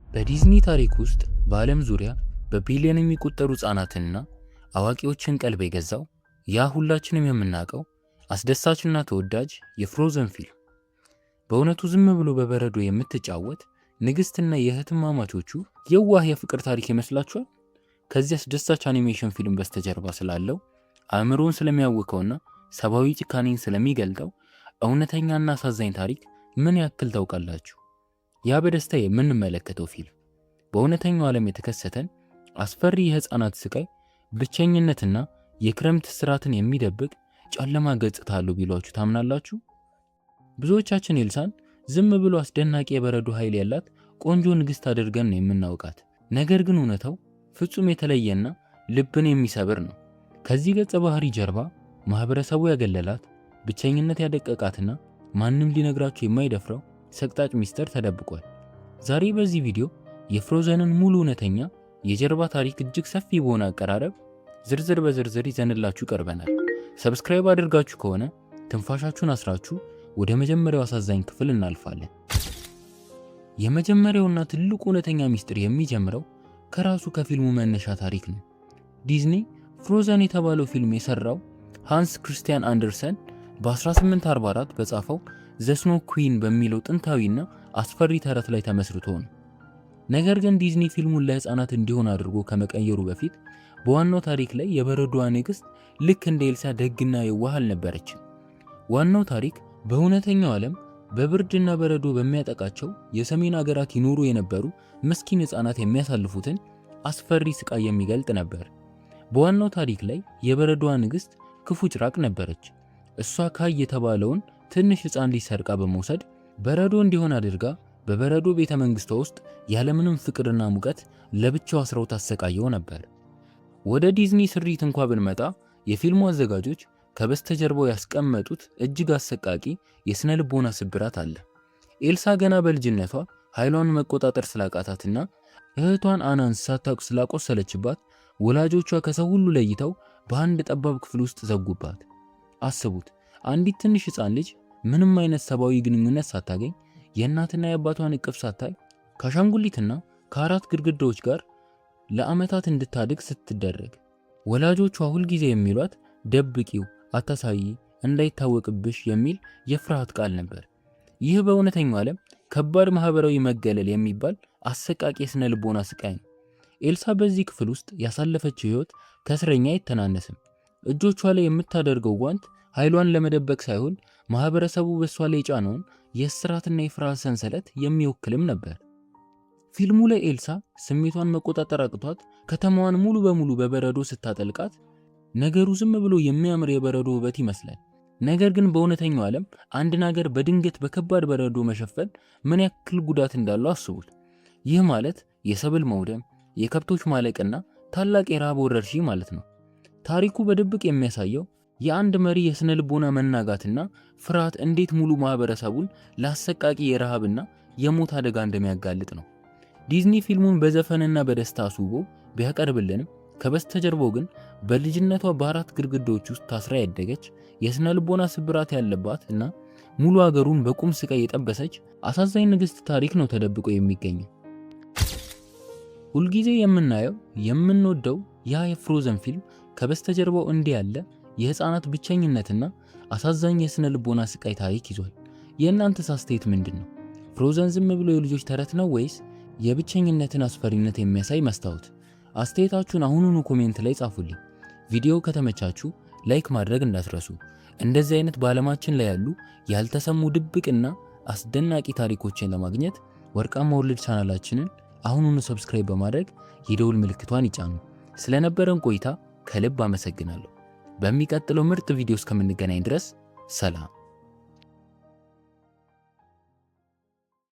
በዲዝኒ ታሪክ ውስጥ በዓለም ዙሪያ በቢሊዮን የሚቆጠሩ ሕፃናትንና አዋቂዎችን ቀልብ የገዛው ያ ሁላችንም የምናውቀው አስደሳችና ተወዳጅ የፍሮዘን ፊልም በእውነቱ ዝም ብሎ በበረዶ የምትጫወት ንግሥትና የእህትማማቾቹ የዋህ የፍቅር ታሪክ ይመስላችኋል? ከዚህ አስደሳች አኒሜሽን ፊልም በስተጀርባ ስላለው አእምሮን ስለሚያውከውና ሰብአዊ ጭካኔን ስለሚገልጠው እውነተኛና አሳዛኝ ታሪክ ምን ያክል ታውቃላችሁ? ያ በደስታ የምንመለከተው ፊልም በእውነተኛው ዓለም የተከሰተን አስፈሪ የሕፃናት ስቃይ፣ ብቸኝነትና የክረምት ስራትን የሚደብቅ ጨለማ ገጽታ አለው ቢሏችሁ ታምናላችሁ? ብዙዎቻችን ኤልሳን ዝም ብሎ አስደናቂ የበረዶ ኃይል ያላት ቆንጆ ንግሥት አድርገን ነው የምናውቃት። ነገር ግን እውነታው ፍጹም የተለየና ልብን የሚሰብር ነው። ከዚህ ገጸ ባህሪ ጀርባ ማህበረሰቡ ያገለላት፣ ብቸኝነት ያደቀቃትና ማንም ሊነግራቸው የማይደፍረው ሰቅጣጭ ሚስጥር ተደብቋል። ዛሬ በዚህ ቪዲዮ የፍሮዘንን ሙሉ እውነተኛ የጀርባ ታሪክ እጅግ ሰፊ በሆነ አቀራረብ ዝርዝር በዝርዝር ይዘንላችሁ ቀርበናል። ሰብስክራይብ አድርጋችሁ ከሆነ ትንፋሻችሁን አስራችሁ ወደ መጀመሪያው አሳዛኝ ክፍል እናልፋለን። የመጀመሪያውና ትልቁ እውነተኛ ሚስጥር የሚጀምረው ከራሱ ከፊልሙ መነሻ ታሪክ ነው። ዲዝኒ ፍሮዘን የተባለው ፊልም የሰራው ሃንስ ክሪስቲያን አንደርሰን በ1844 በጻፈው ዘ ስኖ ኩዊን በሚለው ጥንታዊና አስፈሪ ተረት ላይ ተመስርቶ ነው። ነገር ግን ዲዝኒ ፊልሙን ለሕፃናት እንዲሆን አድርጎ ከመቀየሩ በፊት በዋናው ታሪክ ላይ የበረዶዋ ንግሥት ልክ እንደ ኤልሳ ደግና የዋህ አልነበረችም። ዋናው ታሪክ በእውነተኛው ዓለም በብርድና በረዶ በሚያጠቃቸው የሰሜን አገራት ይኖሩ የነበሩ ምስኪን ሕፃናት የሚያሳልፉትን አስፈሪ ስቃይ የሚገልጥ ነበር። በዋናው ታሪክ ላይ የበረዶዋ ንግሥት ክፉ ጭራቅ ነበረች። እሷ ካይ የተባለውን ትንሽ ሕፃን ልጅ ሰርቃ በመውሰድ በረዶ እንዲሆን አድርጋ በበረዶ ቤተ መንግሥቷ ውስጥ ያለምንም ፍቅርና ሙቀት ለብቻው አስረው ታሰቃየው ነበር። ወደ ዲዝኒ ስሪት እንኳ ብንመጣ የፊልሙ አዘጋጆች ከበስተጀርባው ያስቀመጡት እጅግ አሰቃቂ የስነ ልቦና ስብራት አለ። ኤልሳ ገና በልጅነቷ ኃይሏን መቆጣጠር ስላቃታትና እህቷን አናን ሳታውቅ ስላቆሰለችባት ወላጆቿ ከሰው ሁሉ ለይተው በአንድ ጠባብ ክፍል ውስጥ ዘጉባት። አስቡት፣ አንዲት ትንሽ ሕፃን ልጅ ምንም አይነት ሰብአዊ ግንኙነት ሳታገኝ የእናትና የአባቷን እቅፍ ሳታይ ከአሻንጉሊትና ከአራት ግድግዳዎች ጋር ለዓመታት እንድታድግ ስትደረግ ወላጆቿ ሁልጊዜ የሚሏት ደብቂው፣ አታሳይ፣ እንዳይታወቅብሽ የሚል የፍርሃት ቃል ነበር። ይህ በእውነተኛው ዓለም ከባድ ማህበራዊ መገለል የሚባል አሰቃቂ የስነ ልቦና ስቃይ ነው። ኤልሳ በዚህ ክፍል ውስጥ ያሳለፈችው ህይወት ከእስረኛ አይተናነስም። እጆቿ ላይ የምታደርገው ጓንት ኃይሏን ለመደበቅ ሳይሆን ማህበረሰቡ በሷ ላይ የጫነውን የእስራትና የፍርሃት ሰንሰለት የሚወክልም ነበር። ፊልሙ ላይ ኤልሳ ስሜቷን መቆጣጠር አቅቷት ከተማዋን ሙሉ በሙሉ በበረዶ ስታጠልቃት ነገሩ ዝም ብሎ የሚያምር የበረዶ ውበት ይመስላል። ነገር ግን በእውነተኛው ዓለም አንድን ሀገር በድንገት በከባድ በረዶ መሸፈን ምን ያክል ጉዳት እንዳለው አስቡት። ይህ ማለት የሰብል መውደም፣ የከብቶች ማለቅና ታላቅ የረሃብ ወረርሽኝ ማለት ነው። ታሪኩ በድብቅ የሚያሳየው የአንድ መሪ የስነ ልቦና መናጋትና ፍርሃት እንዴት ሙሉ ማህበረሰቡን ለአሰቃቂ የረሃብና የሞት አደጋ እንደሚያጋልጥ ነው። ዲዝኒ ፊልሙን በዘፈንና በደስታ አስውቦ ቢያቀርብልንም ከበስተጀርባው ግን በልጅነቷ በአራት ግድግዳዎች ውስጥ ታስራ ያደገች የስነ ልቦና ስብራት ያለባት እና ሙሉ ሀገሩን በቁም ስቃይ የጠበሰች አሳዛኝ ንግሥት ታሪክ ነው ተደብቆ የሚገኘው። ሁልጊዜ የምናየው የምንወደው ያ የፍሮዘን ፊልም ከበስተጀርባው እንዲህ ያለ የሕፃናት ብቸኝነትና አሳዛኝ የስነ ልቦና ስቃይ ታሪክ ይዟል። የእናንተስ አስተያየት ምንድን ነው? ፍሮዘን ዝም ብሎ የልጆች ተረት ነው ወይስ የብቸኝነትን አስፈሪነት የሚያሳይ መስታወት? አስተያየታችሁን አሁኑኑ ኮሜንት ላይ ጻፉልኝ። ቪዲዮ ከተመቻችሁ ላይክ ማድረግ እንዳትረሱ። እንደዚህ አይነት በዓለማችን ላይ ያሉ ያልተሰሙ ድብቅና አስደናቂ ታሪኮችን ለማግኘት ወርቃማ ወርልድ ቻናላችንን አሁኑኑ ሰብስክራይብ በማድረግ የደውል ምልክቷን ይጫኑ። ስለነበረን ቆይታ ከልብ አመሰግናለሁ። በሚቀጥለው ምርጥ ቪዲዮ እስከምንገናኝ ድረስ ሰላም።